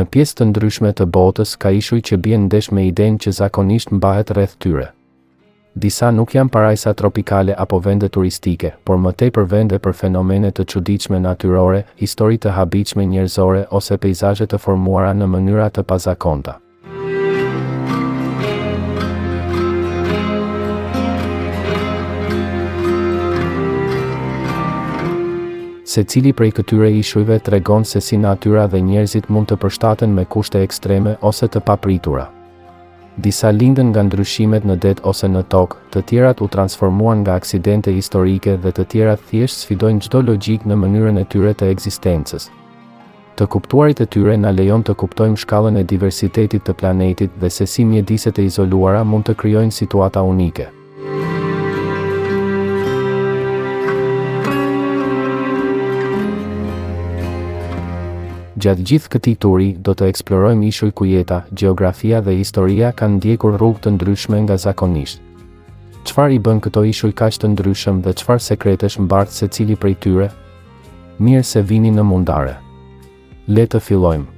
Në pjesë të ndryshme të botës ka ishuj që bien ndesh me idenë që zakonisht mbahet rreth tyre. Disa nuk janë parajsa tropikale apo vende turistike, por më tepër vende për fenomene të çuditshme natyrore, histori të habitshme njerëzore ose peizazhe të formuara në mënyra të pazakonta. Secili prej këtyre ishujve tregon se si natyra dhe njerëzit mund të përshtaten me kushte ekstreme ose të papritura. Disa lindën nga ndryshimet në det ose në tokë, të tjerat u transformuan nga aksidente historike dhe të tjerat thjesht sfidojnë çdo logjik në mënyrën e tyre të ekzistencës. Të kuptuarit e tyre na lejon të kuptojmë shkallën e diversitetit të planetit dhe se si mjediset e izoluara mund të krijojnë situata unike. Gjatë gjithë këtij turi, do të eksplorojmë ishuj ku jeta, gjeografia dhe historia kanë ndjekur rrugë të ndryshme nga zakonisht. Çfarë i bën këto ishuj kaq të ndryshëm dhe çfarë sekretesh mbart secili prej tyre? Mirë se vini në Mundare. Le të fillojmë.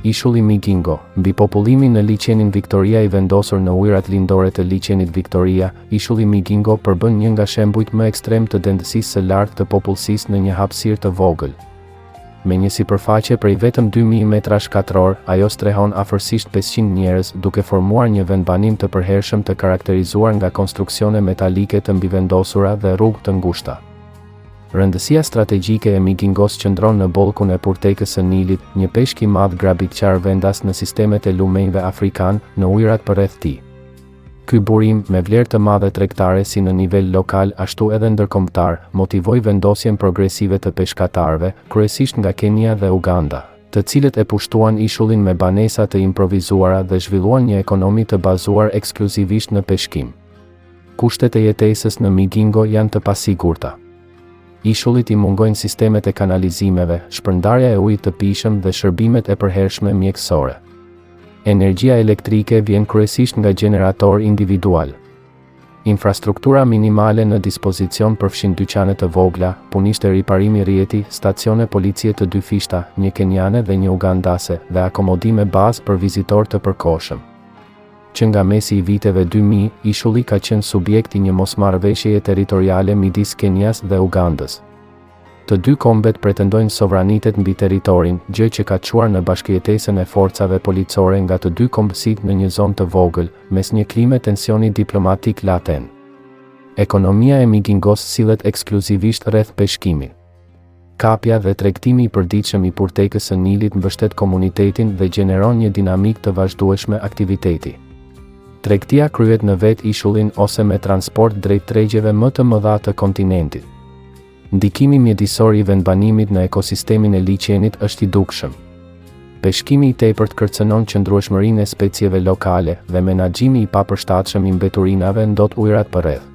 Ishulli Migingo, mbi popullimin në liçenin Victoria i vendosur në ujërat lindore të liçenit Victoria, ishulli Migingo përbën një nga shembujt më ekstrem të densisë së lartë të popullsisë në një hapësirë të vogël. Me një sipërfaqe prej vetëm 2000 metrash katror, ajo strehon afërsisht 500 njerëz, duke formuar një vendbanim të përhershëm të karakterizuar nga konstruksione metalike të mbivendosura dhe rrugë të ngushta. Rëndësia strategjike e Migingos qëndron në bollkun e Purtekës së Nilit, një peshk i madh grabitqar vendas në sistemet e lumenjve afrikan në ujërat përreth tij. Ky burim, me vlerë të madhe tregtare si në nivel lokal ashtu edhe ndërkombëtar, motivoi vendosjen progresive të peshkatarëve, kryesisht nga Kenia dhe Uganda, të cilët e pushtuan ishullin me banesa të improvisuara dhe zhvilluan një ekonomi të bazuar ekskluzivisht në peshkim. Kushtet e jetesës në Migingo janë të pasigurta. Ishullit i mungojnë sistemet e kanalizimeve, shpërndarja e ujit të pijshëm dhe shërbimet e përhershme mjekësore. Energjia elektrike vjen kryesisht nga gjenerator individual. Infrastruktura minimale në dispozicion përfshin dyqane të vogla, punishte riparimi rrjeti, stacione policie të 2 fishta, një kenjane dhe një ugandase, dhe akomodime bazë për vizitor të përkohshëm. Që nga mesi i viteve 2000, ishulli ka qenë subjekt i një mosmarrëveshjeje territoriale midis Kenias dhe Ugandës. Të dy kombet pretendojnë sovranitet mbi territorin, gjë që ka çuar në bashkëjetesën e forcave policore nga të dy kombësitë në një zonë të vogël, mes një klime tensioni diplomatik latent. Ekonomia e Migingos sillet ekskluzivisht rreth peshkimit. Kapja dhe tregtimi i përditshëm i Purtekës së Nilit mbështet komunitetin dhe gjeneron një dinamik të vazhdueshme aktiviteti. Tregtia kryhet në vet ishullin ose me transport drejt tregjeve më të mëdha të kontinentit. Ndikimi mjedisor i vendbanimit në ekosistemin e liçenit është i dukshëm. Peshkimi i tepërt kërcënon qëndrueshmërinë e specieve lokale dhe menaxhimi i papërshtatshëm i mbeturinave ndot ujërat përreth.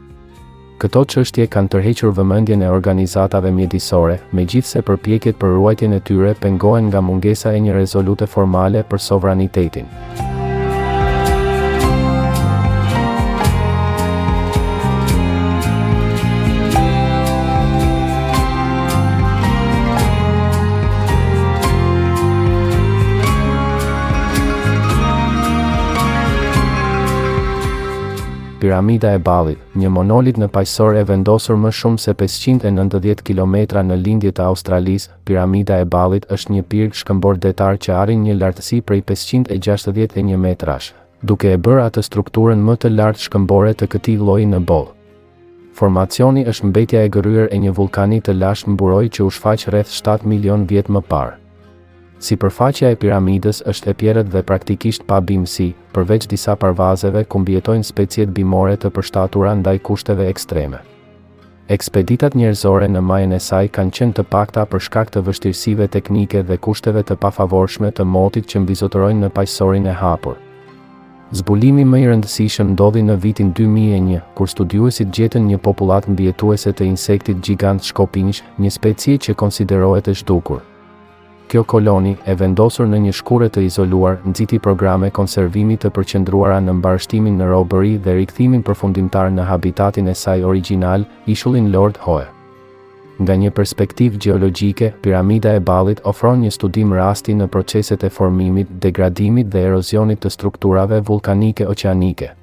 Këto çështje kanë tërhequr vëmendjen e organizatave mjedisore, megjithse përpjekjet për ruajtjen e tyre pengohen nga mungesa e një rezolute formale për sovranitetin. Piramida e Ballit, një monolit në paqësor e vendosur më shumë se 590 kilometra në lindje të Australisë. Piramida e Ballit është një pirg shkëmbor detar që arrin një lartësi prej 561 metrash, duke e bërë atë strukturën më të lartë shkëmbore të këtij lloji në botë. Formacioni është mbetja e gërryer e një vulkani të lashtë mburoj që u shfaq rreth 7 milion vjet më parë. Sipërfaqja e piramidës është e pjerrët dhe praktikisht pa bimësi, përveç disa parvazeve ku mbijetojnë speciet bimore të përshtatura ndaj kushteve ekstreme. Ekspeditat njerëzore në majën e saj kanë qenë të pakta për shkak të vështirësive teknike dhe kushteve të pafavorshme të motit që mbizotërojnë në paqësorin e hapur. Zbulimi më i rëndësishëm ndodhi në vitin 2001, kur studiuesit gjetën një popullat mbijetuese të insektit gjigant shkopinjsh, një specie që konsiderohet e zhdukur. Kjo koloni, e vendosur në një shkure të izoluar, nxiti programe konservimi të përqendruara në mbarështimin në robëri dhe rikthimin përfundimtar në habitatin e saj origjinal, ishullin Lord Howe. Nga një perspektivë gjeologjike, piramida e Ballit ofron një studim rasti në proceset e formimit, degradimit dhe erozionit të strukturave vulkanike oqeanike.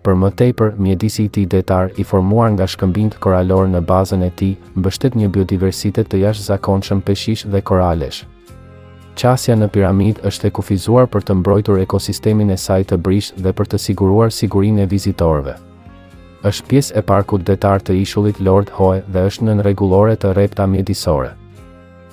Për më tepër, mjedisi i këtij detar, i formuar nga shkëmbinjt koralor në bazën e tij, mbështet një biodiversitet të jashtëzakonshëm peshish dhe koralesh. Qasja në piramidë është e kufizuar për të mbrojtur ekosistemin e saj të brisht dhe për të siguruar sigurinë e vizitorëve. Është pjesë e parkut detar të ishullit Lord Howe dhe është nën rregullore të rrepta mjedisore.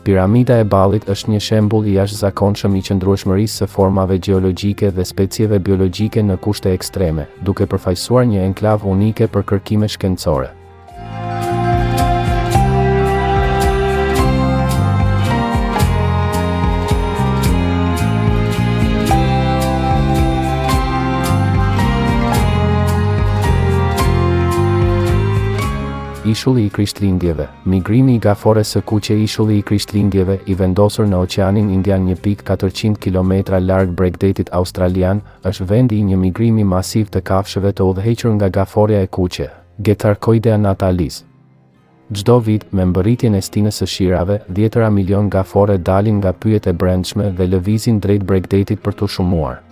Piramida e Ballit është një shembull i jashtëzakonshëm i qëndrueshmërisë së formave gjeologjike dhe specieve biologjike në kushte ekstreme, duke përfaqësuar një enklav unike për kërkime shkencore. Ishulli i Krishtlindjeve. Migrimi i gafores së kuqe. Ishulli i Krishtlindjeve, i vendosur në Oqeanin Indian 1.400 km larg Bregdetit australian, është vendi i një migrimi masiv të kafshëve të udhëhequr nga gaforia e kuqe, Getarcoidea natalis. Çdo vit, me mbërritjen e stinës së shirave, 10 milion gafore dalin nga pyjet e brendshme dhe lëvizin drejt Bregdetit për t'u shumuar.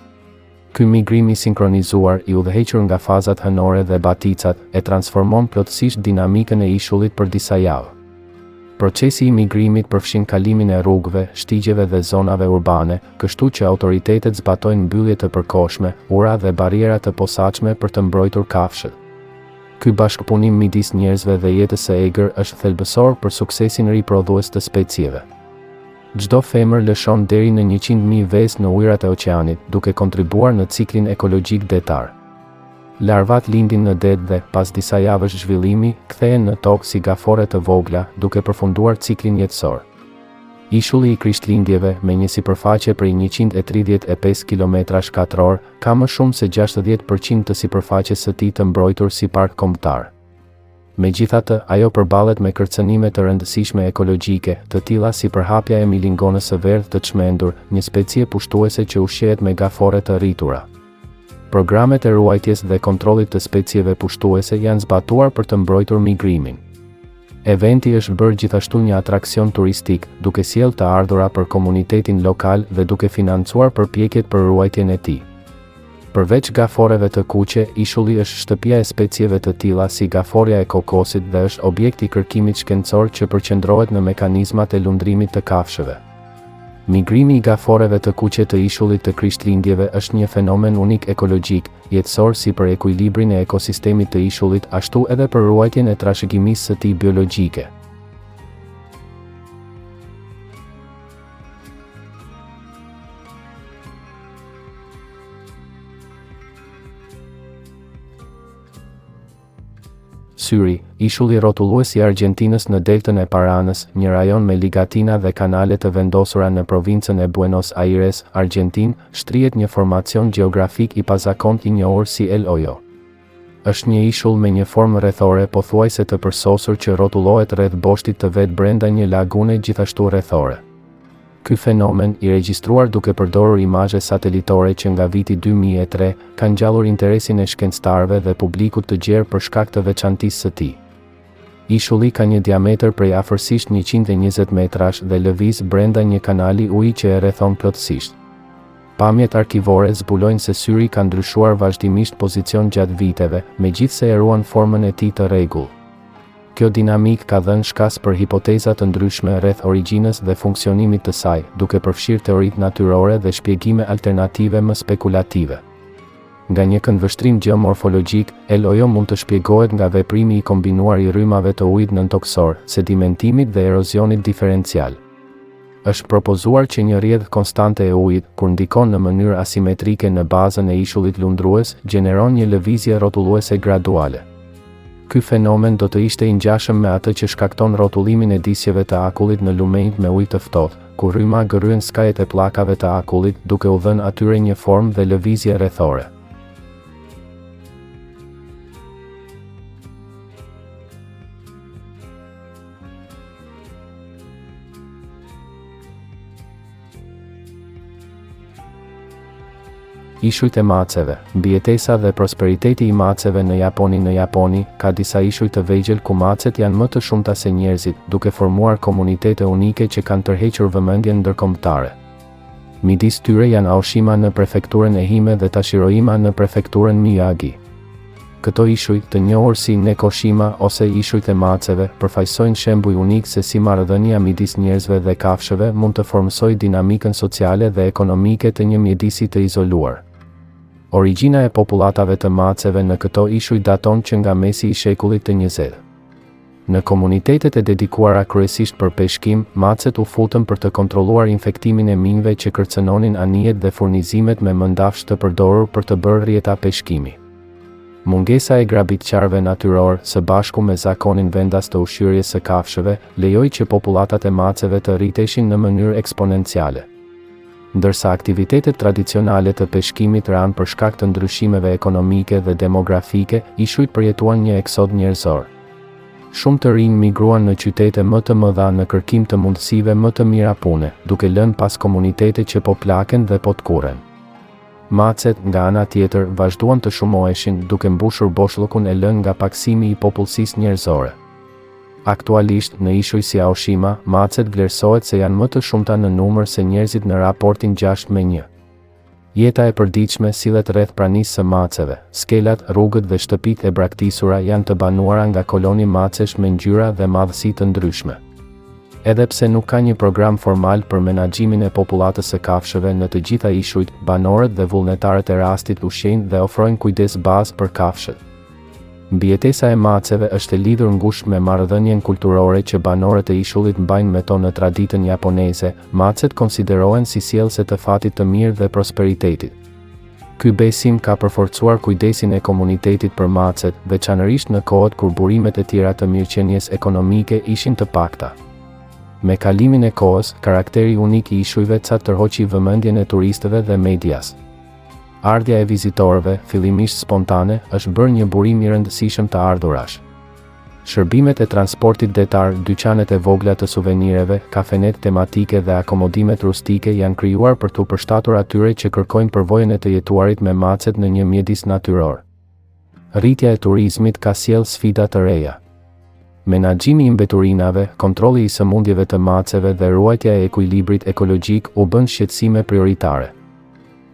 Ky migrim i sinkronizuar, i udhëhequr nga fazat hënore dhe baticat, e transformon plotësisht dinamikën e ishullit për disa javë. Procesi i migrimit përfshin kalimin e rrugëve, shtigjeve dhe zonave urbane, kështu që autoritetet zbatojnë mbyllje të përkohshme, ura dhe bariera të posaçme për të mbrojtur kafshët. Ky bashkëpunim midis njerëzve dhe jetës së egër është thelbësor për suksesin riprodhues të specieve. Çdo femër lëshon deri në 100.000 vezë në ujërat e oqeanit, duke kontribuar në ciklin ekologjik detar. Larvat lindin në det dhe, pas disa javësh zhvillimi, kthehen në tokë si gafore të vogla, duke përfunduar ciklin jetësor. Ishulli i Krishtlindjeve, me një sipërfaqe prej 135 km2, ka më shumë se 60% të sipërfaqes së tij të mbrojtur si park kombëtar. Megjithatë, ajo përballet me kërcënime të rëndësishme ekologjike, të tilla si përhapja e milingonës së verdhë të çmendur, një specie pushtuese që ushqehet me gafore të rritura. Programet e ruajtjes dhe kontrollit të specieve pushtuese janë zbatuar për të mbrojtur migrimin. Eventi është bërë gjithashtu një atraksion turistik, duke sjellë të ardhura për komunitetin lokal dhe duke financuar përpjekjet për ruajtjen e tij. Përveç gaforeve të kuqe, ishulli është shtëpia e specieve të tilla si gaforia e kokosit dhe është objekt i kërkimit shkencor që përqendrohet në mekanizmat e lundrimit të kafshëve. Migrimi i gaforeve të kuqe të ishullit të Krishtlindjeve është një fenomen unik ekologjik, jetësor si për ekuilibrin e ekosistemit të ishullit, ashtu edhe për ruajtjen e trashëgimisë së tij biologjike. Syri, ishulli rrotullues i Argjentinës në deltën e Paranës, një rajon me ligatina dhe kanale të vendosura në provincën e Buenos Aires, Argjentinë, shtrihet një formacion gjeografik i pazakont i njohur si El Hoyo. Është një ishull me një formë rrethore pothuajse të përsosur që rrotullohet rreth boshtit të vet brenda një lagune gjithashtu rrethore. Ky fenomen, i regjistruar duke përdorur imazhe satelitore që nga viti 2003, ka ngjallur interesin e shkencëtarëve dhe publikut të gjerë për shkak të veçantisë së tij. Ishulli ka një diametër prej afërsisht 120 metrash dhe lëviz brenda një kanali uji që e rrethon plotësisht. Pamjet arkivore zbulojnë se syri ka ndryshuar vazhdimisht pozicion gjatë viteve, megjithse e ruan formën e tij të rregull. Kjo dinamik ka dhënë shkas për hipoteza të ndryshme rreth origjinës dhe funksionimit të saj, duke përfshirë teoritë natyrore dhe shpjegime alternative më spekulative. Nga një këndvështrim gjeomorfologjik, El Hoyo mund të shpjegohet nga veprimi i kombinuar i rrymave të ujit nëntoksor, sedimentimit dhe erozionit diferencial. Është propozuar që një rrjedhë konstante e ujit, kur ndikon në mënyrë asimetrike në bazën e ishullit lundrues, gjeneron një lëvizje rrotulluese graduale. Ky fenomen do të ishte i ngjashëm me atë që shkakton rrotullimin e disjeve të akullit në lumenjt me ujë të ftohtë, ku rryma gërryen skajet e pllakave të akullit, duke u dhënë atyre një formë dhe lëvizje rrethore. Ishujt e maceve, mbijetesa dhe prosperiteti i maceve në Japoni ka disa ishuj të vegjël ku macet janë më të shumta se njerëzit, duke formuar komunitete unike që kanë tërhequr vëmendjen ndërkombëtare. Midis tyre janë Aoshima në prefekturën Ehime dhe Tashiroima në prefekturën Miyagi. Këto ishuj, të njohur si Nekoshima ose ishujt e maceve, përfaqësojnë shembuj unik se si marrëdhënia midis njerëzve dhe kafshëve mund të formsojë dinamikën sociale dhe ekonomike të një mjedisi të izoluar. Origjina e popullatave të maceve në këto ishuj daton që nga mesi i shekullit të 20. Në komunitetet e dedikuara kryesisht për peshkim, macet u futën për të kontrolluar infektimin e minjve që kërcënonin anijet dhe furnizimet me mëndafsh të përdorur për të bërë rrjeta peshkimi. Mungesa e grabitqarëve natyror, së bashku me zakonin vendas të ushqyerjes së kafshëve, lejoi që popullatat e maceve të rriteshin në mënyrë eksponenciale. Ndërsa aktivitetet tradicionale të peshkimit ranë për shkak të ndryshimeve ekonomike dhe demografike, ishujt përjetuan një eksod njerëzor. Shumë të rinj migruan në qytete më të mëdha në kërkim të mundësive më të mira pune, duke lënë pas komunitete që po plaken dhe po tkuren. Macet, nga ana tjetër, vazhduan të shumoheshin, duke mbushur boshllëkun e lënë nga paksimi i popullsisë njerëzore. Aktualisht, në ishuj si Aoshima, macet vlerësohet se janë më të shumta në numër se njerëzit në raportin 6:1. Jeta e përditshme sillet rreth pranisë së maceve. Skelat, rrugët dhe shtëpitë e braktisura janë të banuara nga koloni macesh me ngjyra dhe madhësi të ndryshme. Edhe pse nuk ka një program formal për menaxhimin e popullatës së kafshëve në të gjitha ishujt, banorët dhe vullnetarët e rastit ushqejnë dhe ofrojnë kujdes bazë për kafshët. Mbijetesa e maceve është e lidhur ngushtë me marrëdhënien kulturore që banorët e ishullit mbajnë me to në traditën japoneze. Macet konsiderohen si sjellëse të fatit të mirë dhe prosperitetit. Ky besim ka përforcuar kujdesin e komunitetit për macet, veçanërisht në kohët kur burimet e tjera të mirëqenies ekonomike ishin të pakta. Me kalimin e kohës, karakteri unik i ishujve ca tërhoqi vëmendjen e turistëve dhe medias. Ardhja e vizitorëve, fillimisht spontane, është bërë një burim i rëndësishëm të ardhurash. Shërbimet e transportit detar, dyqanet e vogla të suvenireve, kafenet tematike dhe akomodimet rustike janë krijuar për t'u përshtatur atyre që kërkojnë përvojën e të jetuarit me macet në një mjedis natyror. Rritja e turizmit ka sjellë sfida të reja. Menaxhimi i mbeturinave, kontrolli i sëmundjeve të maceve dhe ruajtja e ekuilibrit ekologjik u bën shqetësime prioritare.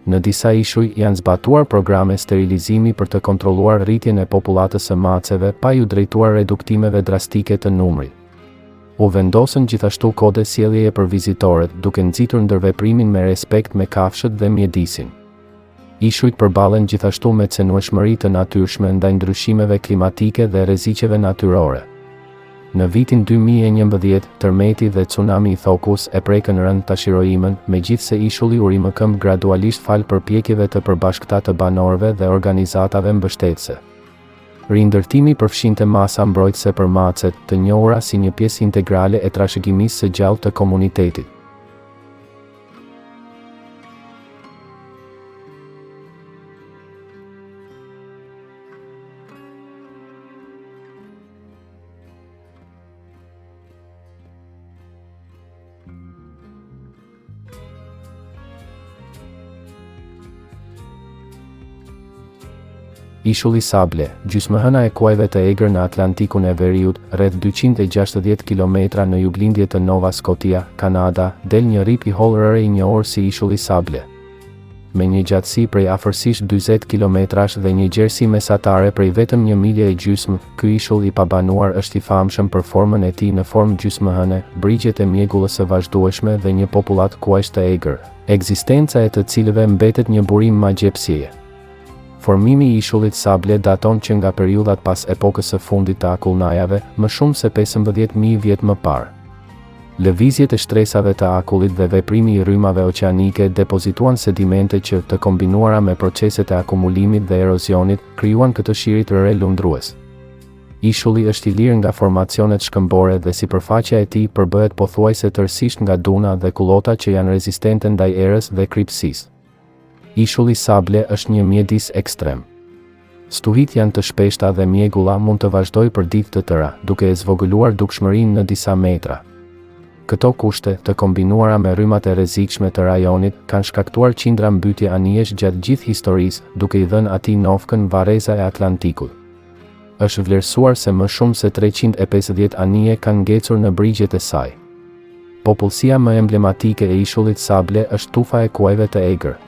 Në disa ishuj janë zbatuar programe sterilizimi për të kontrolluar rritjen e popullatës së maceve pa ju drejtuar reduktimeve drastike të numrit. U vendosën gjithashtu kode sjelljeje për vizitorët, duke nxitur ndërveprimin me respekt me kafshët dhe mjedisin. Ishujt përballen gjithashtu me cenueshmëri të natyrshme ndaj ndryshimeve klimatike dhe rreziqeve natyrore. Në vitin 2011, tërmeti dhe tsunami i Thokus e prekën rënd Tashiroimën, megjithse ishulli u rimëkëm gradualisht fal përpjekjeve të përbashkëta të banorëve dhe organizatave mbështetëse. Rindërtimi përfshinte masa mbrojtëse për macet, të njohura si një pjesë integrale e trashëgimisë së gjallë të komunitetit. Ishulli Sable, gjysmëhëna e kuajve të egër në Atlantikun e Veriut, rreth 260 km në juglindje të Nova Scotia, Kanada, del një rip i hollërore i njohur si Ishulli Sable. Me një gjatësi prej afërsisht 40 kilometrash dhe një gjerësi mesatare prej vetëm 1 milje e gjysmë, ky ishull i pabanuar është i famshëm për formën e tij në formë gjysmëhëne, brigjet e mjegullës së vazhdueshme dhe një popullat kuajsh të egër, ekzistenca e të cilëve mbetet një burim magjepsieje. Formimi i ishullit Sable daton që nga periudhat pas epokës së fundit të akullnajave, më shumë se 15.000 vjet më parë. Lëvizjet e shtresave të akullit dhe veprimi i rrymave oqeanike depozituan sedimente që, të kombinuara me proceset e akumulimit dhe erozionit, krijuan këtë shirit rre lundrues. Ishulli është i lirë nga formacionet shkëmbore dhe sipërfaqja e tij përbëhet pothuajse tërësisht nga duna dhe kullota që janë rezistente ndaj erës dhe kripsisë. Ishulli Sable është një mjedis ekstrem. Stuhit janë të shpeshta dhe mjegulla mund të vazhdojë për ditë të tëra, duke e zvogëluar dukshmërinë në disa metra. Këto kushte, të kombinuara me rrymat e rrezikshme të rajonit, kanë shkaktuar qindra mbytje anijesh gjatë gjithë historisë, duke i dhënë atij nofkën varreza e Atlantikut. Është vlerësuar se më shumë se 350 anije kanë ngecur në brigjet e saj. Popullsia më emblematike e ishullit Sable është tufa e kuajve të egër.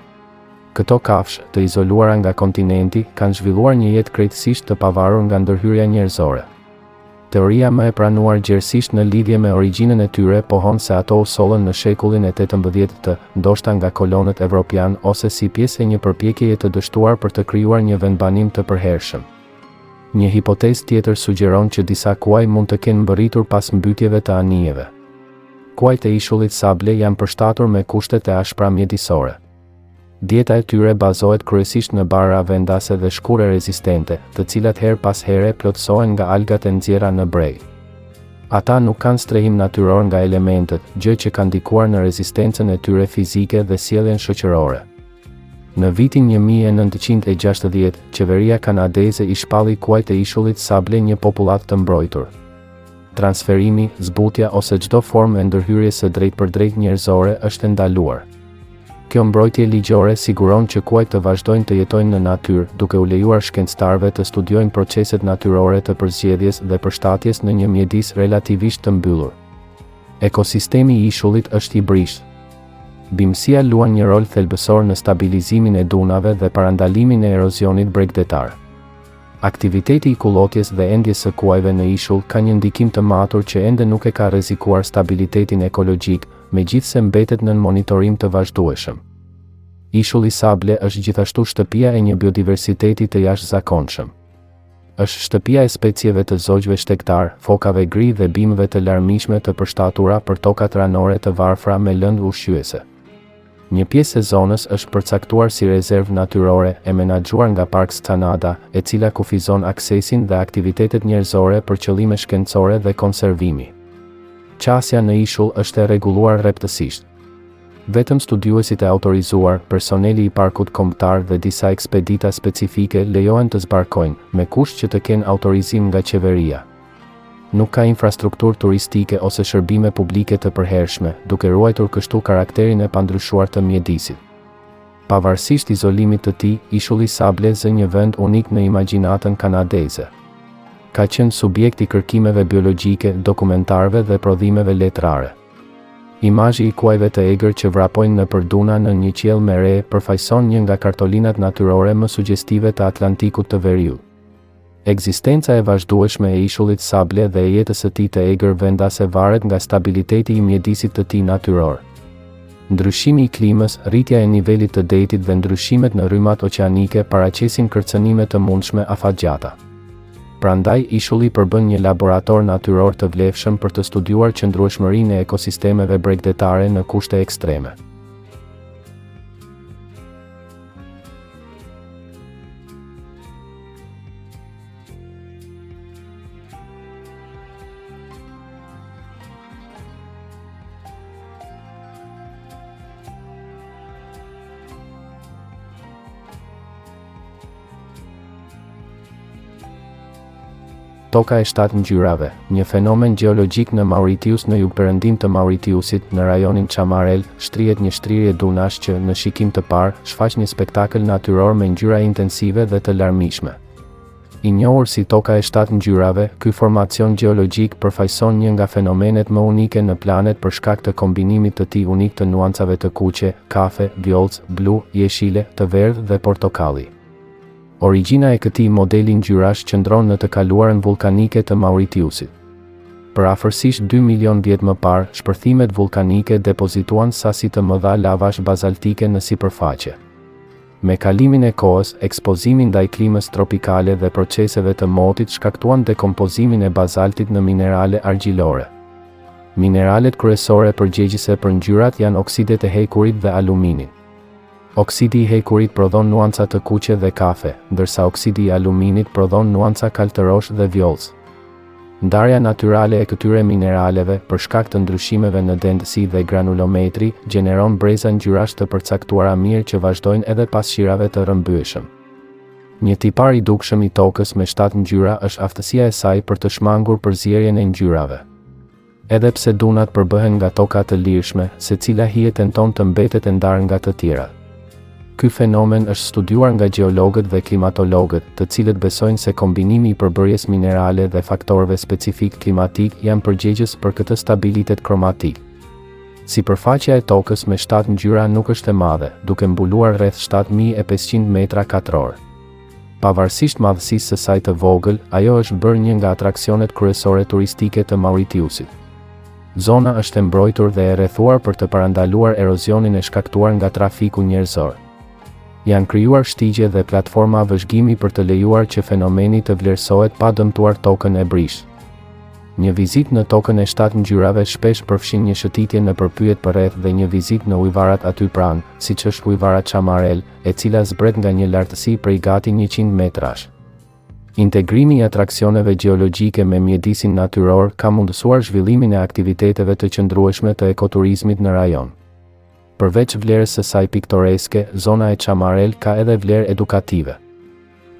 Këto kafshë, të izoluara nga kontinenti, kanë zhvilluar një jetë krejtësisht të pavarur nga ndërhyrja njerëzore. Teoria më e pranuar gjerësisht në lidhje me origjinën e tyre pohon se ato u sollën në shekullin e 18 të, ndoshta nga kolonët evropian ose si pjesë e një përpjekjeje të dështuar për të krijuar një vendbanim të përhershëm. Një hipotezë tjetër sugjeron që disa kuaj mund të kenë mbërritur pas mbytjeve të anijeve. Kuajt e ishullit Sable janë përshtatur me kushtet e ashpra mjedisore. Dieta e tyre bazohet kryesisht në barra vendase dhe shkure rezistente, të cilat her pas here plotësohen nga algat e nxjerra në brej. Ata nuk kanë strehim natyror nga elementet, gjë që ka ndikuar në rezistencën e tyre fizike dhe sjelljen shoqërore. Në vitin 1960, qeveria kanadeze i shpalli kuajt e ishullit Sable një popullat të mbrojtur. Transferimi, zbutja ose çdo formë e ndërhyrjes së drejtpërdrejtë njerëzore është ndaluar. Kjo mbrojtje ligjore siguron që kuajt të vazhdojnë të jetojnë në natyrë, duke u lejuar shkencëtarëve të studiojnë proceset natyrore të përzgjedhjes dhe përshtatjes në një mjedis relativisht të mbyllur. Ekosistemi i ishullit është i brishtë. Bimësia luan një rol thelbësor në stabilizimin e dunave dhe parandalimin e erozionit bregdetar. Aktiviteti i kullotjes dhe endjes së kuajve në ishull ka një ndikim të matur që ende nuk e ka rrezikuar stabilitetin ekologjik, megjithse mbetet nën monitorim të vazhdueshëm. Ishulli Sable është gjithashtu shtëpia e një biodiversiteti të jashtëzakonshëm. Është shtëpia e specieve të zogjve shtektar, fokave gri dhe bimëve të larmishme të përshtatura për tokat ranore të varfra me lëndë ushqyese. Një pjesë e zonës është përcaktuar si rezervë natyrore e menaxhuar nga Parks Canada, e cila kufizon aksesin dhe aktivitetet njerëzore për qëllime shkencore dhe konservimi. Qasja në ishull është e rregulluar rreptësisht. Vetëm studiuesit e autorizuar, personeli i parkut kombëtar dhe disa ekspedita specifike lejohen të zbarkojnë, me kusht që të kenë autorizim nga qeveria. Nuk ka infrastrukturë turistike ose shërbime publike të përhershme, duke ruajtur kështu karakterin e pandryshuar të mjedisit. Pavarësisht izolimit të tij, ishulli Sable zë një vend unik në imagjinatën kanadeze. Ka qenë subjekt i kërkimeve biologjike, dokumentarëve dhe prodhimeve letrare. Imazhi i kuajve të egër që vrapojnë nëpër duna në një qiell me re përfaqëson një nga kartolinat natyrore më sugjestive të Atlantikut të Veriut. Ekzistenca e vazhdueshme e ishullit Sable dhe e jetës së tij të egër vendase varet nga stabiliteti i mjedisit të tij natyror. Ndryshimi i klimës, rritja e nivelit të detit dhe ndryshimet në rrymat oqeanike paraqesin kërcënime të mundshme afatgjata. Prandaj, ishulli përbën një laborator natyror të vlefshëm për të studiuar qëndrueshmërinë e ekosistemeve bregdetare në kushte ekstreme. Toka e 7 ngjyrave, një fenomen gjeologjik në Mauritius në jugperëndim të Mauritiusit, në rajonin Chamarel, shtrihet një shtrirje dunash që, në shikim të parë, shfaq një spektakël natyror me ngjyra intensive dhe të larmishme. I njohur si toka e 7 ngjyrave, ky formacion gjeologjik përfaqëson një nga fenomenet më unike në planet për shkak të kombinimit të tij unik të nuancave të kuqe, kafe, vjollc, blu, jeshile, të verdhë dhe portokalli. Origjina e këtij modeli ngjyrash qëndron në të kaluarën vulkanike të Mauritiusit. Për afërsisht 2 milion vjet më parë, shpërthimet vulkanike depozituan sasi të mëdha lavash bazaltike në sipërfaqe. Me kalimin e kohës, ekspozimi ndaj klimës tropikale dhe proceseve të motit shkaktuan dekompozimin e bazaltit në minerale argjilore. Mineralet kryesore përgjegjëse për ngjyrat janë oksidet e hekurit dhe aluminit. Oksidi i hekurit prodhon nuanca të kuqe dhe kafe, ndërsa oksidi i aluminit prodhon nuanca kaltërosh dhe vjollc. Ndarja natyrale e këtyre mineraleve, për shkak të ndryshimeve në dendësi dhe granulometri, gjeneron breza ngjyrash të përcaktuara mirë që vazhdojnë edhe pas shirave të rrëmbyeshëm. Një tipar i dukshëm i tokës me 7 ngjyra është aftësia e saj për të shmangur përzierjen e ngjyrave. Edhe pse dunat përbëhen nga toka të lirshme, secila hije tenton të mbetet e ndarë nga të tjera. Ky fenomen është studiuar nga gjeologët dhe klimatologët, të cilët besojnë se kombinimi i përbërjes minerale dhe faktorëve specifik klimatik janë përgjegjës për këtë stabilitet kromatik. Sipërfaqja e tokës me 7 ngjyra nuk është e madhe, duke mbuluar rreth 7500 metra katror. Pavarësisht madhësisë së saj të vogël, ajo është bërë një nga atraksionet kryesore turistike të Mauritiusit. Zona është e mbrojtur dhe e rrethuar për të parandaluar erozionin e shkaktuar nga trafiku njerëzor. Janë krijuar shtigje dhe platforma vëzhgimi për të lejuar që fenomeni të vlerësohet pa dëmtuar tokën e brish. Një vizitë në tokën e 7 ngjyrave shpesh përfshin një shëtitje në përpyet përreth dhe një vizitë në ujvarat aty pranë, siç është ujvara Chamarel, e cila zbret nga një lartësi prej gati 100 metrash. Integrimi i atraksioneve gjeologjike me mjedisin natyror ka mundësuar zhvillimin e aktiviteteve të qëndrueshme të ekoturizmit në rajon. Përveç vlerës së saj piktoreske, zona e Chamarel ka edhe vlerë edukative.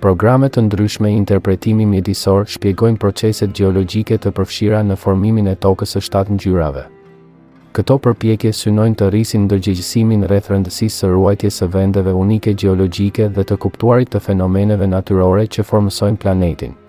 Programe të ndryshme interpretimi mjedisor shpjegojnë proceset gjeologjike të përfshira në formimin e tokës së 7 ngjyrave. Këto përpjekje synojnë të rrisin ndërgjegjësimin rreth rëndësisë së ruajtjes së vendeve unike gjeologjike dhe të kuptuarit të fenomeneve natyrore që formësojnë planetin.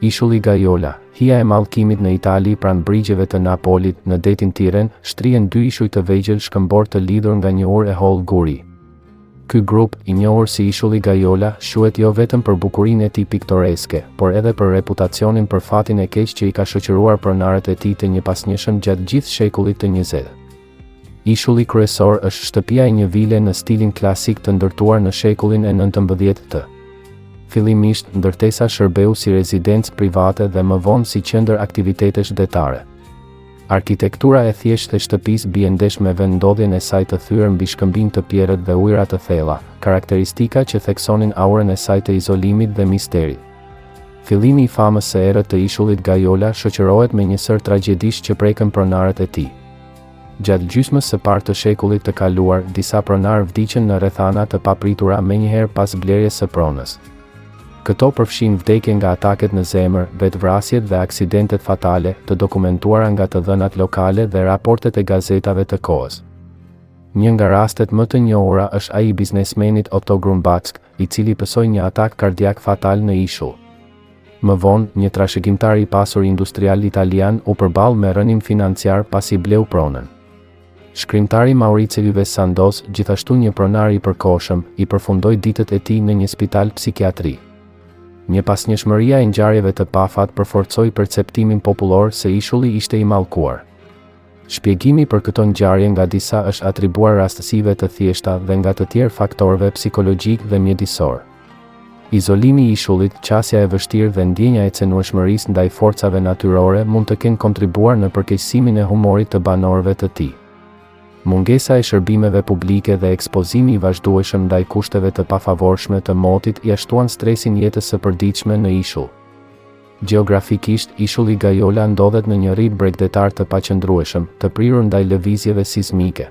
Ishulli Gajola, hija e mallkimit në Itali pranë brigjeve të Napolit, në detin Tiren, shtrihen 2 ishuj të vegjël shkëmbor të lidhur nga një urë e hollë guri. Ky grup, i njohur si Ishulli Gajola, shuhet jo vetëm për bukurinë e tij piktoreske, por edhe për reputacionin për fatin e keq që i ka shoqëruar pronarët e tij të njëpasnjëshëm gjatë gjithë shekullit të 20. Ishulli kryesor është shtëpia e një vile në stilin klasik të ndërtuar në shekullin e 19 të. Fillimisht, ndërtesa shërbeu si rezidencë private dhe më vonë si qendër aktivitetesh detare. Arkitektura e thjeshtë e shtëpisë bie ndesh me vendodhjen e saj të thyer mbi shkëmbim të pierrët dhe ujëra të thella, karakteristika që theksonin aurën e saj të izolimit dhe misterit. Fillimi i famës së erët të Ishullit Gajola shoqërohet me një sër tragjedish që prekën pronarët e tij. Gjatë gjysmës së parë të shekullit të kaluar, disa pronarë vdiqën në rrethana të papritura menjëherë pas blerjes së pronës. Këto përfshin vdekje nga ataket në zemër, vetvrasjet dhe aksidentet fatale, të dokumentuara nga të dhënat lokale dhe raportet e gazetave të kohës. Një nga rastet më të njohura është ai i biznesmenit Otto Grumbaczk, i cili pësoi një atak kardiak fatal në ishull. Më vonë, një trashëgimtar i pasur industrial italian u përball me rënim financiar pasi bleu pronën. Shkrimtari Maurizio Yves Sandos, gjithashtu një pronar i përkohshëm, i përfundoi ditët e tij në një spital psikiatri. Njëpasnjëshmëria e ngjarjeve të pafat përforcoi perceptimin popullor se ishulli ishte i mallkuar. Shpjegimi për këto ngjarje nga disa është atribuar rastësive të thjeshta dhe nga të tjerë faktorëve psikologjik dhe mjedisor. Izolimi i ishullit, qasja e vështirë dhe ndjenja e cenueshmërisë ndaj forcave natyrore mund të kenë kontribuar në përkeqësimin e humorit të banorëve të tij. Mungesa e shërbimeve publike dhe ekspozimi i vazhdueshëm ndaj kushteve të pafavorshme të motit i ashtuan stresin jetës së përditshme në ishull. Gjeografikisht, ishulli Gajola ndodhet në një rrip bregdetar të paqëndrueshëm, të prirur ndaj lëvizjeve sismike.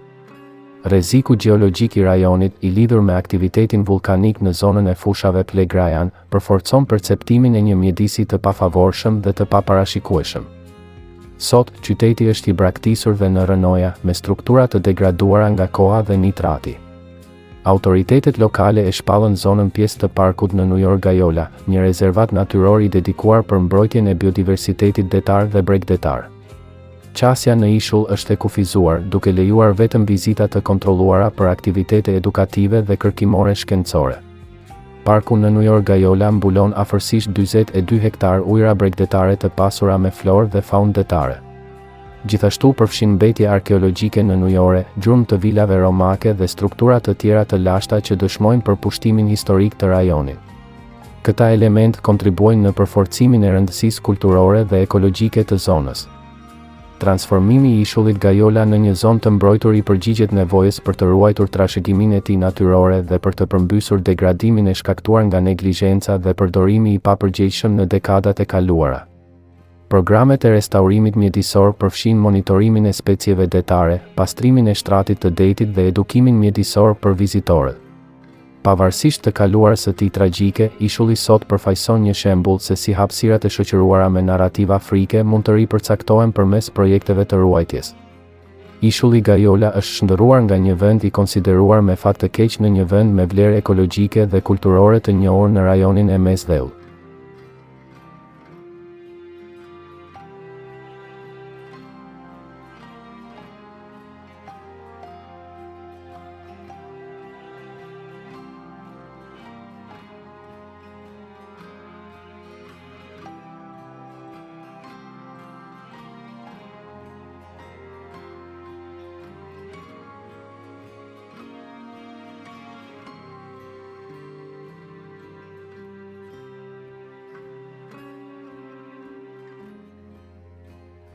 Rreziku gjeologjik i rajonit, i lidhur me aktivitetin vulkanik në zonën e fushave Plegrajan, përforcon perceptimin e një mjedisi të pafavorshëm dhe të paparashikueshëm. Sot, qyteti është i braktisur dhe në rënoja, me struktura të degraduara nga koha dhe nitrati. Autoritetet lokale e shpallën zonën pjesë të parkut në New York Gajola, një rezervat natyror i dedikuar për mbrojtjen e biodiversitetit detar dhe bregdetar. Qasja në ishull është e kufizuar, duke lejuar vetëm vizita të kontrolluara për aktivitete edukative dhe kërkimore shkencore. Parku në New York Gajola mbulon afërsisht 42 hektar ujëra bregdetare të pasura me florë dhe faunë detare. Gjithashtu përfshin mbetje arkeologjike në ujore, gjurmë të vilave romake dhe struktura të tjera të lashta që dëshmojnë për pushtimin historik të rajonit. Këta element kontribuojnë në përforcimin e rëndësisë kulturore dhe ekologjike të zonës. Transformimi i ishullit Gajola në një zonë të mbrojtur i përgjigjet nevojës për të ruajtur trashëgiminë e tij natyrore dhe për të përmbysur degradimin e shkaktuar nga neglizhenca dhe përdorimi i papërgjegjshëm në dekadat e kaluara. Programet e restaurimit mjedisor përfshin monitorimin e specieve detare, pastrimin e shtratit të detit dhe edukimin mjedisor për vizitorët. Pavarësisht të kaluarës së tij tragjike, ishulli sot përfaqëson një shembull se si hapësirat e shoqëruara me narrativa afrike mund të ripërcaktohen përmes projekteve të ruajtjes. Ishulli Gajola është shndërruar nga një vend i konsideruar me fat të keq në një vend me vlerë ekologjike dhe kulturore të njohur në rajonin e Mesdheu.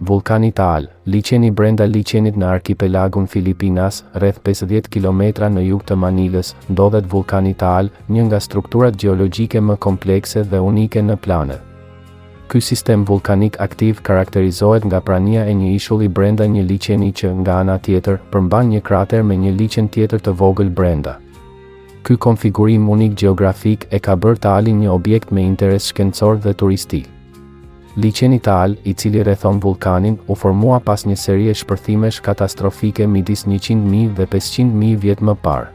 Vulkani Taal, liçeni brenda liçenit në arkipelagun Filipinas, rreth 50 kilometra në jug të Manilës, ndodhet vulkani Taal, një nga strukturat gjeologjike më komplekse dhe unike në planet. Ky sistem vulkanik aktiv karakterizohet nga prania e një ishulli brenda një liçeni që, nga ana tjetër, përmban një krater me një liçen tjetër të vogël brenda. Ky konfigurim unik gjeografik e ka bërë Taalin një objekt me interes shkencor dhe turistik. Liçeni Taal, i cili rrethon vulkanin, u formua pas një serie shpërthimesh katastrofike midis 100.000 dhe 500.000 vjet më parë.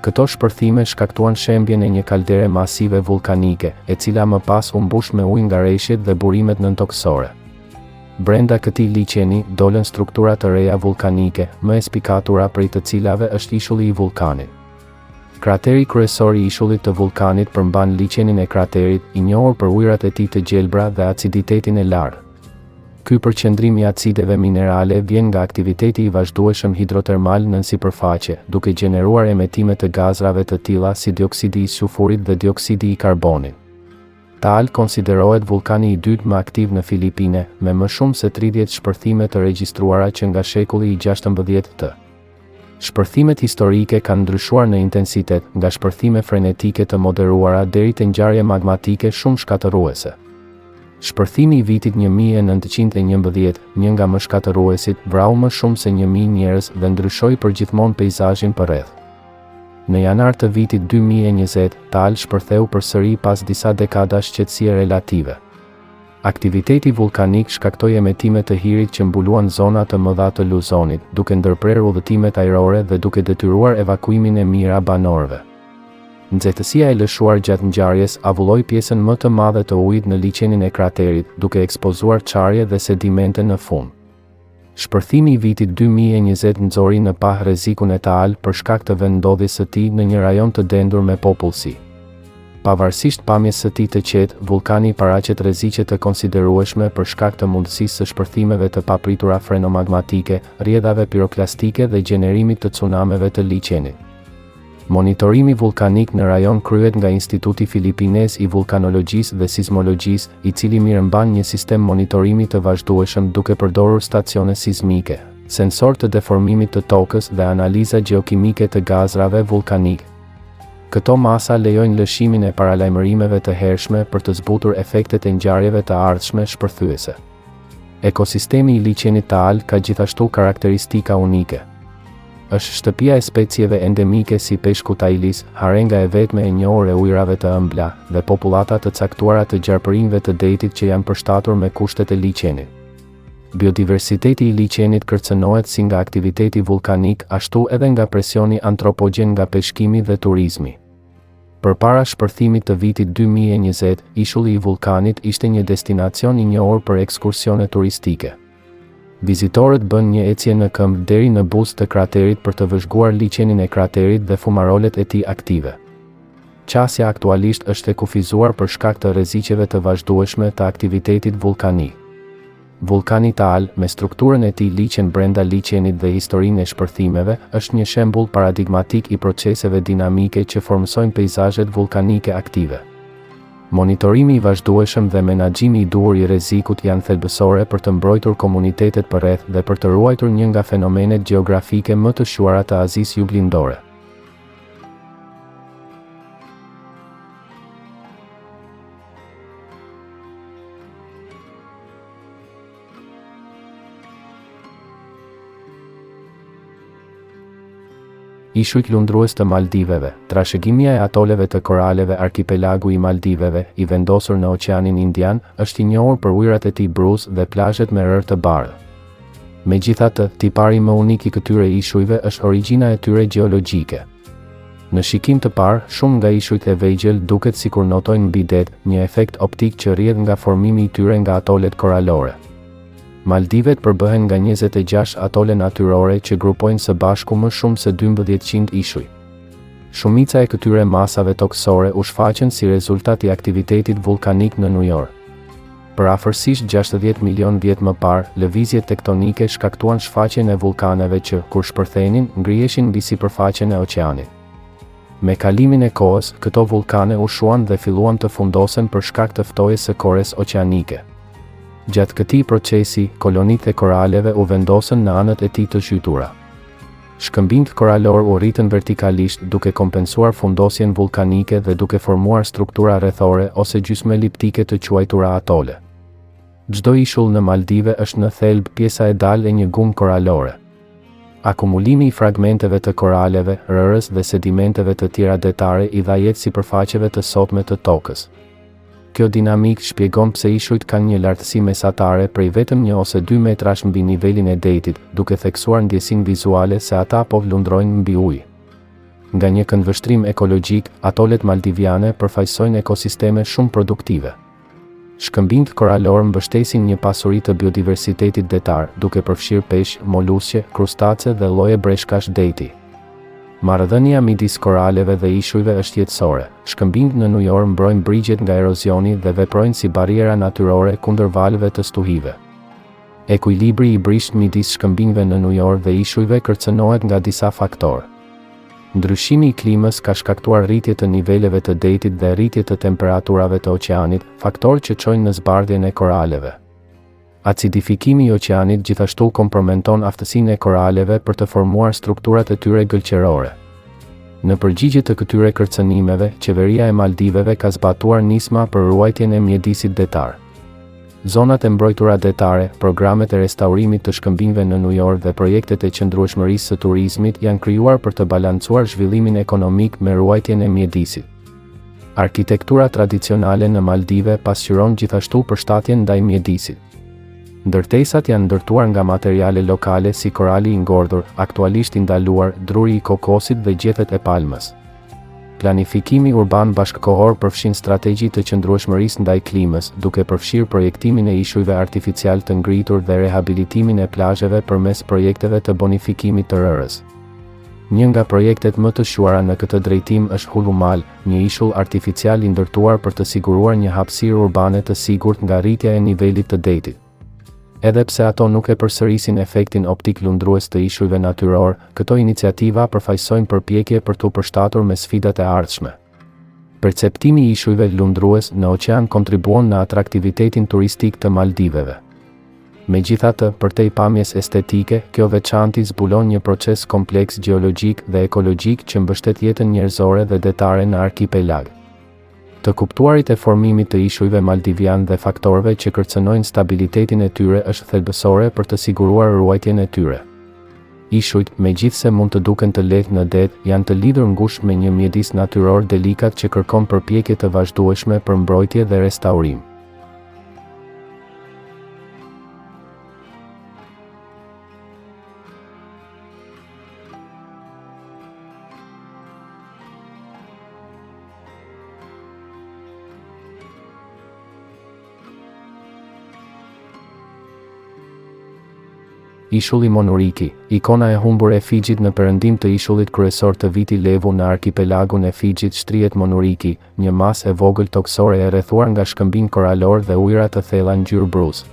Këto shpërthime shkaktuan shembjen e një kaldere masive vulkanike, e cila më pas u mbush me ujë nga rreshjet dhe burimet nëntoksore. Brenda këtij liçeni dolën struktura të reja vulkanike, më e spikatura prej të cilave është ishulli i vulkanit. Krateri kryesor i ishullit të vulkanit përmban liçenin e kraterit, i njohur për ujërat e tij të gjelbra dhe aciditetin e lartë. Ky përqendrim i acideve minerale vjen nga aktiviteti i vazhdueshëm hidrotermal nën sipërfaqe, duke gjeneruar emetime të gazrave të tilla si dioksidi i sulfurit dhe dioksidi i karbonit. Taal konsiderohet vulkani i dytë më aktiv në Filipine, me më shumë se 30 shpërthime të regjistruara që nga shekulli i 16 të. Shpërthimet historike kanë ndryshuar në intensitet, nga shpërthime frenetike të moderuara deri te ngjarje magmatike shumë shkatërruese. Shpërthimi i vitit 1911, një nga më shkatërruesit, vrau më shumë se 1000 njerëz dhe ndryshoi përgjithmonë peizazhin përreth. Në janar të vitit 2020, Taal shpërtheu përsëri pas disa dekadash qetësie relative. Aktiviteti vulkanik shkaktoi emetime të hirit që mbuluan zona të mëdha të Luzonit, duke ndërprerë udhëtimet ajrore dhe duke detyruar evakuimin e mijëra banorëve. Nxehtësia e lëshuar gjatë ngjarjes avulloi pjesën më të madhe të ujit në liçenin e kraterit, duke ekspozuar çarje dhe sedimente në fund. Shpërthimi i vitit 2020 nxori në pah rrezikun e Taal për shkak të vendodhjes së tij në një rajon të dendur me popullsi. Pavarësisht pamjes së tij të qetë, vulkani paraqet rreziqe të konsiderueshme për shkak të mundësisë së shpërthimeve të papritura frenomagmatike, rrjedhave piroklastike dhe gjenerimit të tsunameve të liçenit. Monitorimi vulkanik në rajon kryhet nga Instituti Filipinez i Vulkanologjisë dhe Sismologjisë, i cili mirëmban një sistem monitorimi të vazhdueshëm duke përdorur stacione sismike, sensor të deformimit të tokës dhe analiza gjeokimike të gazrave vulkanike. Këto masa lejojnë lëshimin e paralajmërimeve të hershme për të zbutur efektet e ngjarjeve të ardhshme shpërthyese. Ekosistemi i liçenit Taal ka gjithashtu karakteristika unike. Është shtëpia e specieve endemike si peshku tajlis, harenga e vetme e njohur e ujrave të ëmbla, dhe popullata të caktuara të gjarpërinjve të detit që janë përshtatur me kushtet e liçenit. Biodiversiteti i liçenit kërcënohet si nga aktiviteti vulkanik, ashtu edhe nga presioni antropogjen nga peshkimi dhe turizmi. Përpara shpërthimit të vitit 2020, ishulli i vulkanit ishte një destinacion i njohur për ekskursione turistike. Vizitorët bën një ecje në këmbë deri në buzë të kraterit për të vëzhguar liçenin e kraterit dhe fumarolet e tij aktive. Qasja aktualisht është e kufizuar për shkak të rreziqeve të vazhdueshme të aktivitetit vulkanik. Vulkani Taal, me strukturën e tij liçen brenda liçenit dhe historinë e shpërthimeve, është një shembull paradigmatik i proceseve dinamike që formsojnë peizazhet vulkanike aktive. Monitorimi i vazhdueshëm dhe menaxhimi i duhur i rrezikut janë thelbësore për të mbrojtur komunitetet përreth dhe për të ruajtur një nga fenomenet gjeografike më të shuara të Azisë Juglindore. Ishujt lundrues të Maldiveve. Trashëgimia e atoleve të koraleve arkipelagu i Maldiveve, i vendosur në Oqeanin Indian, është i njohur për ujërat e tij bruz dhe plazhet me rërë të bardhë. Megjithatë, tipari më unik i këtyre ishujve është origjina e tyre gjeologjike. Në shikim të parë, shumë nga ishujt e vegjël duket sikur notojnë mbi det, një efekt optik që rrjedh nga formimi i tyre nga atolet koralore. Maldivet përbëhen nga 26 atole natyrore që grupojnë së bashku më shumë se 1200 ishuj. Shumica e këtyre masave toksore u shfaqen si rezultat i aktivitetit vulkanik në New York. Për afërsisht 60 milion vjet më parë, lëvizjet tektonike shkaktuan shfaqjen e vulkaneve që, kur shpërthenin, ngriheshin mbi sipërfaqen e oqeanit. Me kalimin e kohës, këto vulkane u shuan dhe filluan të fundosen për shkak të ftojes së korres oqeanike. Gjatë këtij procesi, kolonitë e koraleve u vendosën në anët e tij të zhytura. Shkëmbinjt koralor u rritën vertikalisht duke kompensuar fundosjen vulkanike dhe duke formuar struktura rrethore ose gjysmë eliptike të quajtura atole. Çdo ishull në Maldive është në thelb pjesa e dalë e një gumë koralore. Akumulimi i fragmenteve të koraleve, rërës dhe sedimenteve të tjera detare i dha jetë sipërfaqeve të sotme të tokës. Kjo dinamik shpjegon pse ishujt kanë një lartësi mesatare prej vetëm 1 ose 2 metrash mbi nivelin e detit, duke theksuar ndjesinë vizuale se ata po vlundrojnë mbi ujë. Nga një këndvështrim ekologjik, atolet maldiviane përfaqësojnë ekosisteme shumë produktive. Shkëmbinjt koralor mbështesin një pasuri të biodiversitetit detar, duke përfshirë peshq, molusqe, krustace dhe lloje breshkash deti. Marrëdhënia midis koraleve dhe ishujve është jetësore. Shkëmbinjt në New York mbrojnë brigjet nga erozioni dhe veprojnë si bariera natyrore kundër valëve të stuhive. Ekuilibri i brisht midis shkëmbinjve në New York dhe ishujve kërcënohet nga disa faktorë. Ndryshimi i klimës ka shkaktuar rritje të niveleve të detit dhe rritje të temperaturave të oqeanit, faktorë që çojnë në zbardhjen e koraleve. Acidifikimi i oqeanit gjithashtu kompromenton aftësinë e koraleve për të formuar strukturat e tyre gëlqërore. Në përgjigje të këtyre kërcënimeve, qeveria e Maldiveve ka zbatuar nisma për ruajtjen e mjedisit detar. Zonat e mbrojtura detare, programet e restaurimit të shkëmbinjve në New York dhe projektet e qëndrueshmërisë së turizmit janë krijuar për të balancuar zhvillimin ekonomik me ruajtjen e mjedisit. Arkitektura tradicionale në Maldive pasqyron gjithashtu përshtatjen ndaj mjedisit. Ndërtesat janë ndërtuar nga materiale lokale si korali i ngordhur, aktualisht i ndaluar, druri i kokosit dhe gjethet e palmës. Planifikimi urban bashkëkohor përfshin strategji të qëndrueshmërisë ndaj klimës, duke përfshirë projektimin e ishujve artificial të ngritur dhe rehabilitimin e plazheve përmes projekteve të bonifikimit të rërës. Një nga projektet më të shuara në këtë drejtim është Hulumal, një ishull artificial i ndërtuar për të siguruar një hapësirë urbane të sigurt nga rritja e nivelit të detit. Edhe pse ato nuk e përsërisin efektin optik lundrues të ishujve natyror, këto iniciativa përfaqësojnë përpjekje për t'u përshtatur me sfidat e ardhshme. Perceptimi i ishujve lundrues në oqean kontribuon në atraktivitetin turistik të Maldiveve. Megjithatë, përtej pamjes estetike, kjo veçanti zbulon një proces kompleks gjeologjik dhe ekologjik që mbështet jetën njerëzore dhe detare në arkipelag. Të kuptuarit e formimit të ishujve maldivian dhe faktorëve që kërcënojnë stabilitetin e tyre është thelbësore për të siguruar ruajtjen e tyre. Ishujt, megjithse mund të duken të lehtë në det, janë të lidhur ngushtë me një mjedis natyror delikat që kërkon përpjekje të vazhdueshme për mbrojtje dhe restaurim. Ishulli Monuriki, ikona e humbur e Fijit në perëndim të ishullit kryesor të Viti Levu në arkipelagun e Fijit shtrihet Monuriki, një masë e vogël toksore e rrethuar nga shkëmbinj koralor dhe ujëra të thella ngjyrë bruz.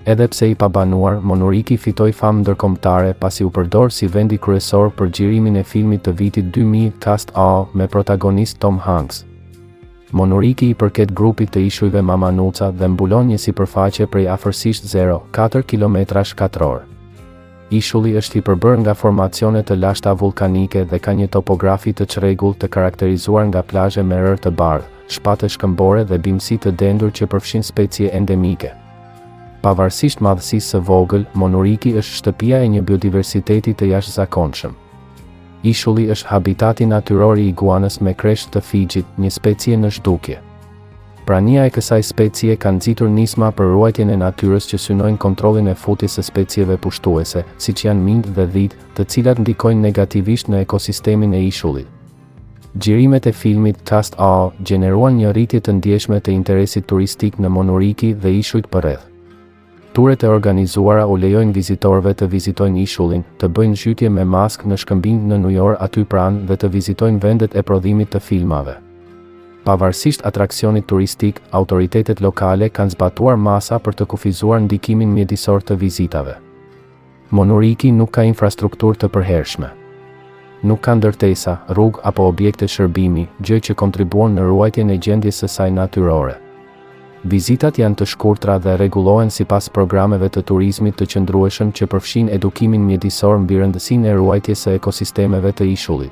Edhe pse i pabanuar, Monuriki fitoi famë ndërkombëtare pasi u përdor si vendi kryesor për xhirimin e filmit të vitit 2000 Cast A me protagonist Tom Hanks. Monuriki i përket grupit të ishujve Mamanuca dhe mbulon një sipërfaqe prej afërsisht 0,4 km². Ishulli është i përbërë nga formacione të lashta vulkanike dhe ka një topografi të çrregullt të karakterizuar nga plazhe me rërë të bardhë, shpatë shkëmbore dhe bimësi të dendur që përfshin specie endemike. Pavarësisht madhësisë së vogël, Monuriki është shtëpia e një biodiversiteti të jashtëzakonshëm. Ishulli është habitati natyror i iguanës me kresh të Fijit, një specie në zhdukje. Prania e kësaj specie ka nxitur nisma për ruajtjen e natyrës që synojnë kontrollin e futjes së specieve pushtuese, siç janë mindë dhe dhitë, të cilat ndikojnë negativisht në ekosistemin e ishullit. Xhirimet e filmit Cast A gjeneruan një rritje të ndjeshme të interesit turistik në Monuriki dhe ishujt përreth. Turet e organizuara u lejojnë vizitorëve të vizitojnë ishullin, të bëjnë zhytje me maskë në shkëmbing në ujor aty pranë dhe të vizitojnë vendet e prodhimit të filmave. Pavarësisht atraksionit turistik, autoritetet lokale kanë zbatuar masa për të kufizuar ndikimin mjedisor të vizitave. Monuriki nuk ka infrastrukturë të përhershme. Nuk ka ndërtesa, rrugë apo objekte shërbimi, gjë që kontribuon në ruajtjen e gjendjes së saj natyrore. Vizitat janë të shkurtra dhe rregullohen sipas programeve të turizmit të qëndrueshëm që përfshin edukimin mjedisor mbi rëndësinë e ruajtjes së ekosistemeve të ishullit.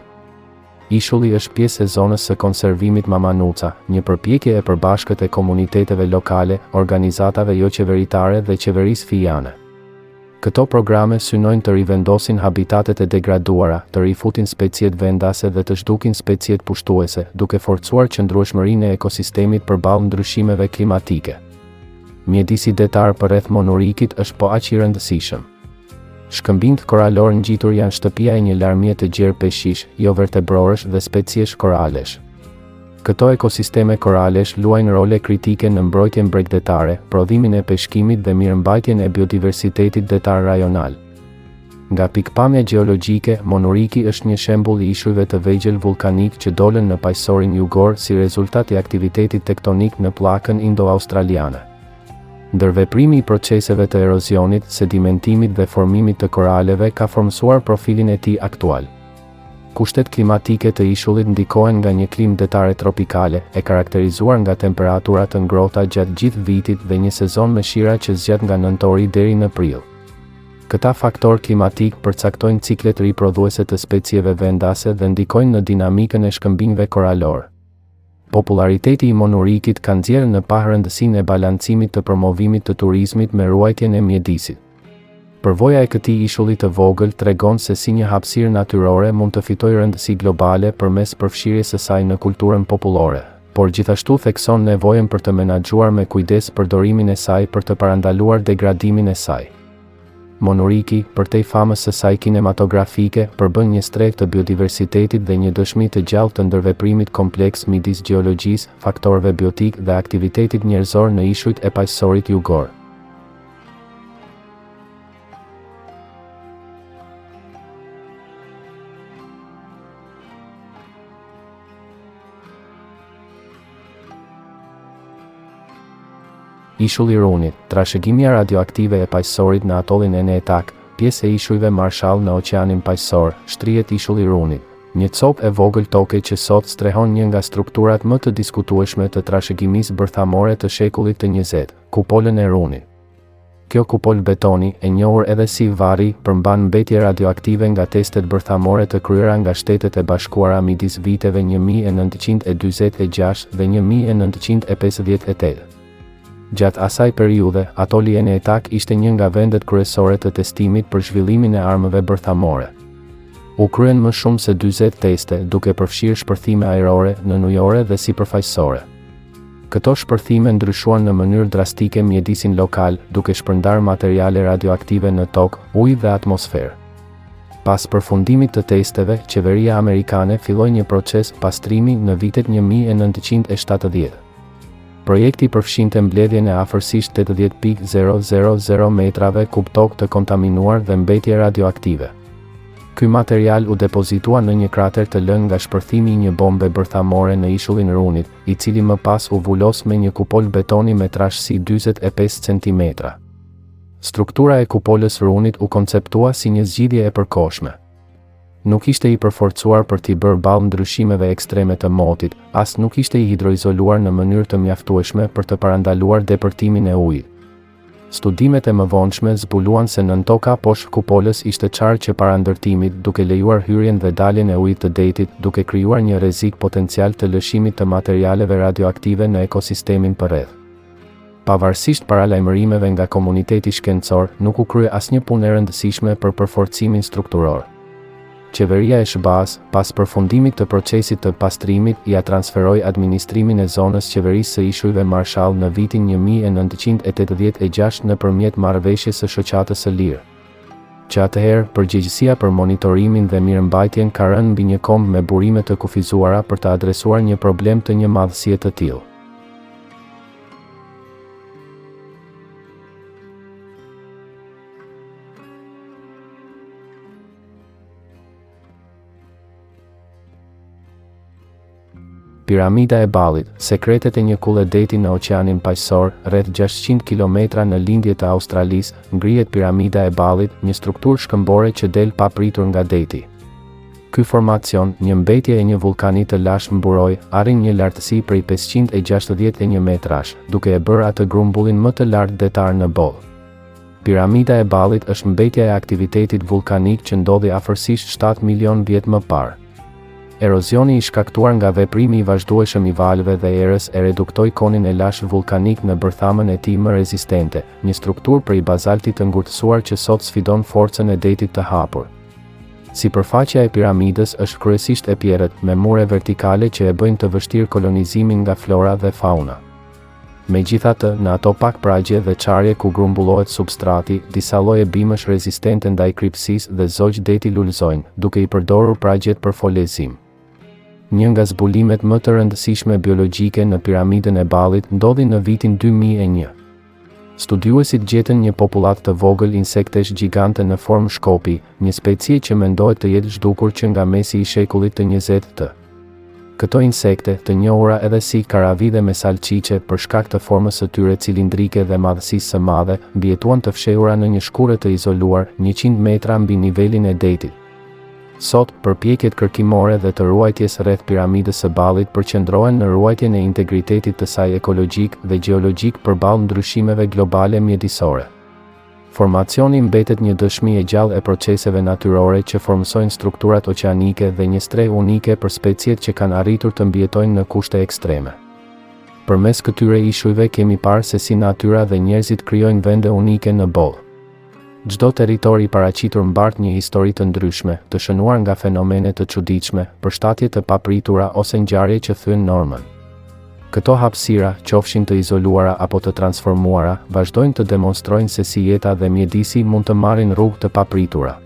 Ishulli është pjesë e zonës së konservimit Mamanuca, një përpjekje e përbashkët e komuniteteve lokale, organizatave jo qeveritare dhe qeverisë fijane. Këto programe synojnë të rivendosin habitatet e degraduara, të rifutin speciet vendase dhe të zhdukin speciet pushtuese, duke forcuar qëndrueshmërinë e ekosistemit përballë ndryshimeve klimatike. Mjedisi detar përreth Monurikit është po aq i rëndësishëm. Shkëmbinjt koralor ngjitur janë shtëpia e një larmie të gjerë peshish, jo vertebrorësh dhe speciesh koralesh. Këto ekosisteme koralesh luajnë role kritike në mbrojtjen bregdetare, prodhimin e peshkimit dhe mirëmbajtjen e biodiversitetit detar rajonal. Nga pikpamja gjeologjike, Monuriki është një shembull i ishujve të vegjël vulkanik që dolën në paqësorin jugor si rezultat i aktivitetit tektonik në pllakën indo-australiane. Ndërveprimi i proceseve të erozionit, sedimentimit dhe formimit të koraleve ka formsuar profilin e tij aktual. Kushtet klimatike të ishullit ndikohen nga një klimë detare tropikale, e karakterizuar nga temperatura të ngrohta gjatë gjithë vitit dhe një sezon me shira që zgjat nga nëntori deri në prill. Këta faktor klimatik përcaktojnë ciklet riprodhuese të specieve vendase dhe ndikojnë në dinamikën e shkëmbinjve koralor. Populariteti i Monurikit ka nxjerrë në pa rëndësinë e balancimit të promovimit të turizmit me ruajtjen e mjedisit. Përvoja e këtij ishulli të vogël tregon se si një hapësirë natyrore mund të fitojë rëndësi globale përmes përfshirjes së saj në kulturën popullore, por gjithashtu thekson nevojën për të menaxhuar me kujdes përdorimin e saj për të parandaluar degradimin e saj. Monuriki, përtej famës së saj kinematografike, përbën një strehë të biodiversitetit dhe një dëshmi të gjallë të ndërveprimit kompleks midis gjeologjisë, faktorëve biotik dhe aktivitetit njerëzor në ishujt e paqësorit jugor. Ishulli i Runit, trashëgimia radioaktive e paqësorit në atollin e Netak, pjesë e ishujve Marshall në Oqeanin Paqësor, shtrihet ishulli i Runit, një copë e vogël toke që sot strehon një nga strukturat më të diskutueshme të trashëgimisë bërthamore të shekullit të 20, kupolën e Runit. Kjo kupol betoni, e njohur edhe si varri, përmban mbetje radioaktive nga testet bërthamore të kryera nga Shtetet e Bashkuara midis viteve 1946 dhe 1958. Gjatë asaj periudhe, atolli e Netak ishte një nga vendet kryesore të testimit për zhvillimin e armëve bërthamore. U kryen më shumë se 40 teste, duke përfshirë shpërthime ajrore, nënujore dhe sipërfaqësore. Këto shpërthime ndryshuan në mënyrë drastike mjedisin lokal, duke shpërndar materiale radioaktive në tokë, ujë dhe atmosferë. Pas përfundimit të testeve, qeveria amerikane filloi një proces pastrimi në vitet 1970. Projekti përfshinte mbledhjen e afërsisht 80.000 metrave kub tokë të kontaminuar dhe mbetje radioaktive. Ky material u depozitua në një krater të lënë nga shpërthimi i një bombe bërthamore në ishullin Runit, i cili më pas u vulos me një kupol betoni me trashësi 45 cm. Struktura e kupolës Runit u konceptua si një zgjidhje e përkohshme. Nuk ishte i përforcuar për t'i bërë ballë ndryshimeve ekstreme të motit, as nuk ishte i hidroizoluar në mënyrë të mjaftueshme për të parandaluar depërtimin e ujit. Studimet e mëvonshme zbuluan se nën toka poshtë kupolës ishte qarë që para ndërtimit, duke lejuar hyrjen dhe daljen e ujit të detit, duke krijuar një rrezik potencial të lëshimit të materialeve radioaktive në ekosistemin përreth. Pavarësisht paralajmërimeve nga komuniteti shkencor, nuk u krye asnjë punë e rëndësishme për përforcimin strukturor. Qeveria e SBA-s, pas përfundimit të procesit të pastrimit, ia transferoi administrimin e zonës qeverisë së Ishujve Marshall në vitin 1986 nëpërmjet marrëveshjes së Shoqatës së Lirë. Që atëherë, përgjegjësia për monitorimin dhe mirëmbajtjen ka rënë mbi një komb me burime të kufizuara për të adresuar një problem të një madhësie të tillë. Piramida e Ballit, sekretet e një kulle deti në Oqeanin Paqësor, rreth 600 kilometra në lindje të Australisë, ngrihet Piramida e Ballit, një strukturë shkëmbore që del pa pritur nga deti. Ky formacion, një mbetje e një vulkani të lashtë mburoj, arrin një lartësi prej 561 metrash, duke e bërë atë grumbullin më të lartë detar në botë. Piramida e Ballit është mbetja e aktivitetit vulkanik që ndodhi afërsisht 7 milion vjet më parë. Erozioni i shkaktuar nga veprimi i vazhdueshëm i valëve dhe erës e reduktoi konin e lashtë vulkanik në bërthamën e tij më rezistente, një strukturë prej bazaltit të ngurtësuar që sot sfidon forcën e detit të hapur. Sipërfaqja e piramidës është kryesisht e pjerrët, me mure vertikale që e bëjnë të vështirë kolonizimin nga flora dhe fauna. Megjithatë, në ato pak pragje dhe çarje ku grumbullohet substrati, disa lloje bimësh rezistente ndaj kripsisë dhe zogj deti lulëzojnë, duke i përdorur pragjet për folezim. Një nga zbulimet më të rëndësishme biologjike në piramidën e Ballit ndodhi në vitin 2001. Studiuesit gjetën një popullat të vogël insektesh gjigante në formë shkopi, një specie që mendohet të jetë zhdukur që nga mesi i shekullit të 20-të. Këto insekte, të njohura edhe si karavide me salqiqe për shkak të formës së tyre cilindrike dhe madhësisë së madhe, mbijetuan të fshehura në një shkure të izoluar, 100 metra mbi nivelin e detit. Sot, përpjekjet kërkimore dhe të ruajtjes rreth piramidës së Ballit përqendrohen në ruajtjen e integritetit të saj ekologjik dhe gjeologjik përballë ndryshimeve globale mjedisore. Formacioni mbetet një dëshmi e gjallë e proceseve natyrore që formsojnë strukturat oqeanike dhe një streh unike për speciet që kanë arritur të mbijetojnë në kushte ekstreme. Përmes këtyre ishujve kemi parë se si natyra dhe njerëzit krijojnë vende unike në botë. Çdo territor i paraqitur mbart një histori të ndryshme, të shënuar nga fenomene të çuditshme, përshtatje të papritura ose ngjarje që thyen normën. Këto hapësira, qofshin të izoluara apo të transformuara, vazhdojnë të demonstrojnë se si jeta dhe mjedisi mund të marrin rrugë të papritura.